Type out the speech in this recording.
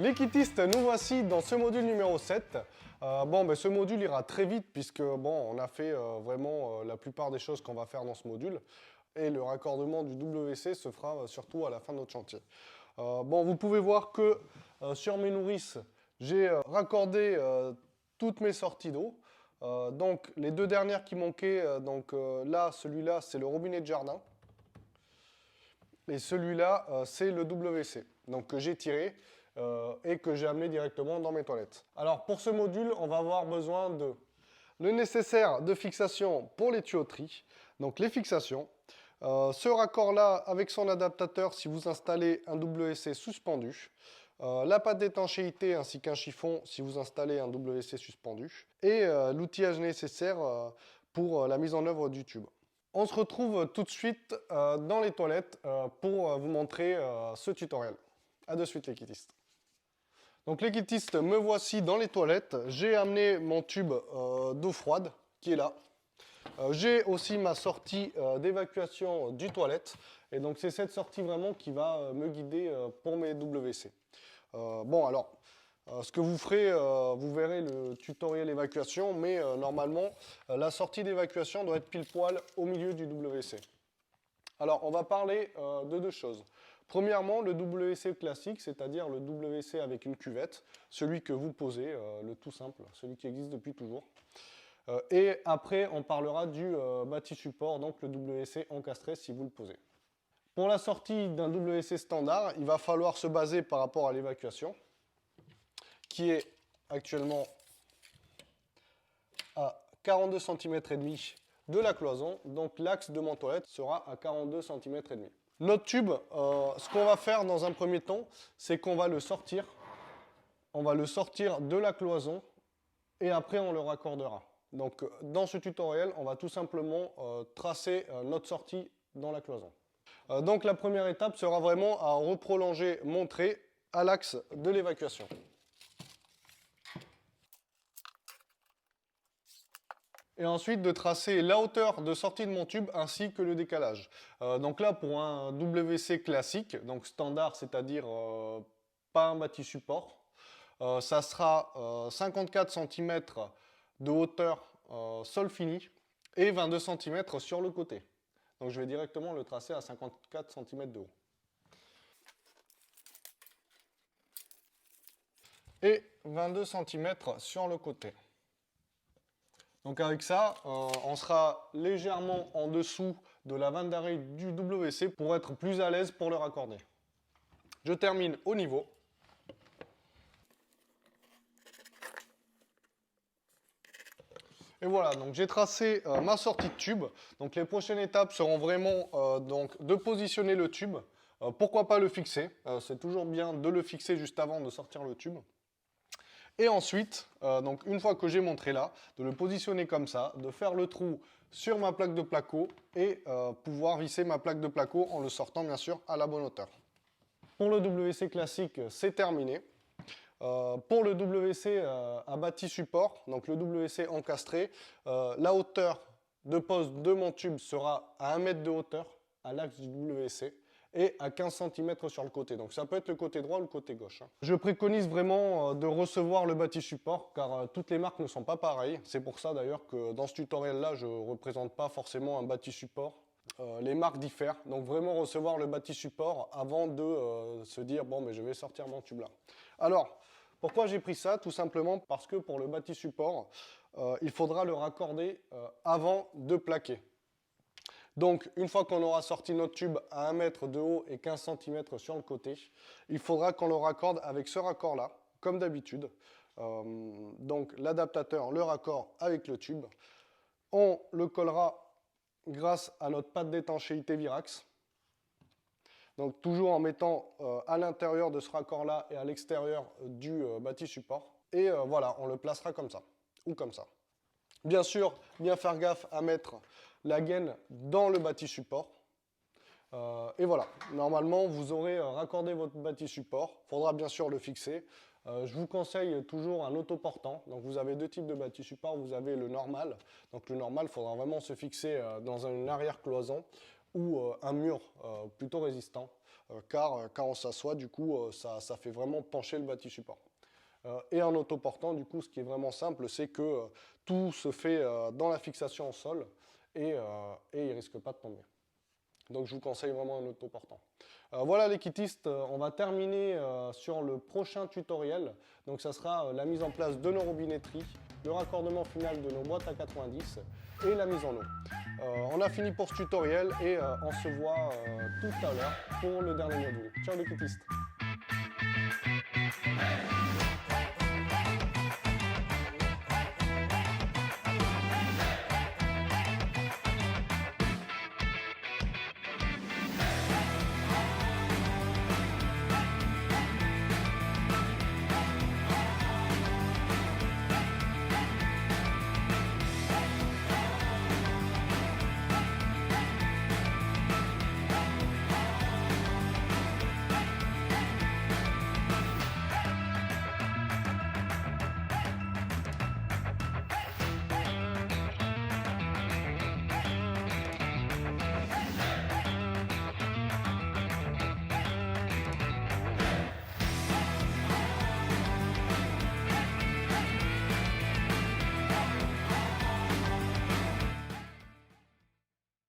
Les kittistes, nous voici dans ce module numéro 7. Ce module ira très vite puisque on a fait vraiment la plupart des choses qu'on va faire dans ce module. Et le raccordement du WC se fera surtout à la fin de notre chantier. Vous pouvez voir que sur mes nourrices, j'ai raccordé toutes mes sorties d'eau. Donc les deux dernières qui manquaient, là, celui-là, c'est le robinet de jardin. Et celui-là, c'est le WC, donc que j'ai tiré et que j'ai amené directement dans mes toilettes. Alors pour ce module, on va avoir besoin de le nécessaire de fixation pour les tuyauteries, donc les fixations. Ce raccord-là avec son adaptateur si vous installez un WC suspendu. La pâte d'étanchéité ainsi qu'un chiffon si vous installez un WC suspendu. Et l'outillage nécessaire pour la mise en œuvre du tube. On se retrouve tout de suite dans les toilettes pour vous montrer ce tutoriel. A de suite les kittistes. Donc les kittistes, me voici dans les toilettes. J'ai amené mon tube d'eau froide qui est là. J'ai aussi ma sortie d'évacuation du toilette. Et donc c'est cette sortie vraiment qui va me guider pour mes WC. Ce que vous ferez, vous verrez le tutoriel évacuation, mais normalement, la sortie d'évacuation doit être pile poil au milieu du WC. Alors, on va parler de deux choses. Premièrement, le WC classique, c'est-à-dire le WC avec une cuvette, celui que vous posez, le tout simple, celui qui existe depuis toujours. Et après, on parlera du bâti support, donc le WC encastré si vous le posez. Pour la sortie d'un WC standard, il va falloir se baser par rapport à l'évacuation, qui est actuellement à 42 cm et demi de la cloison. Donc l'axe de mon toilette sera à 42 cm et demi. Notre tube, ce qu'on va faire dans un premier temps, c'est qu'on va le sortir. On va le sortir de la cloison et après on le raccordera. Donc dans ce tutoriel, on va tout simplement tracer notre sortie dans la cloison. Donc la première étape sera vraiment à reprolonger mon trait à l'axe de l'évacuation. Et ensuite de tracer la hauteur de sortie de mon tube ainsi que le décalage. Donc là pour un WC classique, donc standard, c'est-à-dire pas un bâti support, ça sera 54 cm de hauteur sol fini et 22 cm sur le côté. Donc je vais directement le tracer à 54 cm de haut. Et 22 cm sur le côté. Donc avec ça, on sera légèrement en dessous de la vanne d'arrêt du WC pour être plus à l'aise pour le raccorder. Je termine au niveau. Et voilà, donc j'ai tracé ma sortie de tube. Donc les prochaines étapes seront vraiment de positionner le tube. Pourquoi pas le fixer? C'est toujours bien de le fixer juste avant de sortir le tube. Et ensuite, donc une fois que j'ai montré là, de le positionner comme ça, de faire le trou sur ma plaque de placo et pouvoir visser ma plaque de placo en le sortant bien sûr à la bonne hauteur. Pour le WC classique, c'est terminé. Pour le WC à bâti support, donc le WC encastré, la hauteur de pose de mon tube sera à 1 mètre de hauteur à l'axe du WC et à 15 cm sur le côté. Donc ça peut être le côté droit ou le côté gauche. Je préconise vraiment de recevoir le bâti support car toutes les marques ne sont pas pareilles. C'est pour ça d'ailleurs que dans ce tutoriel-là, je ne représente pas forcément un bâti support. Les marques diffèrent, donc vraiment recevoir le bâti support avant de se dire bon mais je vais sortir mon tube là. Alors, pourquoi j'ai pris ça? Tout simplement parce que pour le bâti support, il faudra le raccorder avant de plaquer. Donc, une fois qu'on aura sorti notre tube à 1 mètre de haut et 15 cm sur le côté, il faudra qu'on le raccorde avec ce raccord-là, comme d'habitude. Donc, l'adaptateur, le raccord avec le tube. On le collera grâce à notre pâte d'étanchéité Virax. Donc, toujours en mettant à l'intérieur de ce raccord-là et à l'extérieur du bâti support. Et voilà, on le placera comme ça, ou comme ça. Bien sûr, bien faire gaffe à mettre la gaine dans le bâti support. Et voilà, normalement, vous aurez raccordé votre bâti support. Il faudra bien sûr le fixer. Je vous conseille toujours un autoportant. Donc vous avez deux types de bâti support. Vous avez le normal. Donc le normal, il faudra vraiment se fixer dans une arrière-cloison ou un mur plutôt résistant. car on s'assoit, du coup, ça fait vraiment pencher le bâti-support. Et un autoportant, du coup, ce qui est vraiment simple, c'est que tout se fait dans la fixation au sol et il ne risque pas de tomber. Donc je vous conseille vraiment un autoportant. Voilà les kittistes, on va terminer sur le prochain tutoriel. Donc ça sera la mise en place de nos robinetteries, le raccordement final de nos boîtes à 90 et la mise en eau. On a fini pour ce tutoriel et on se voit tout à l'heure pour le dernier module. Ciao les kittistes.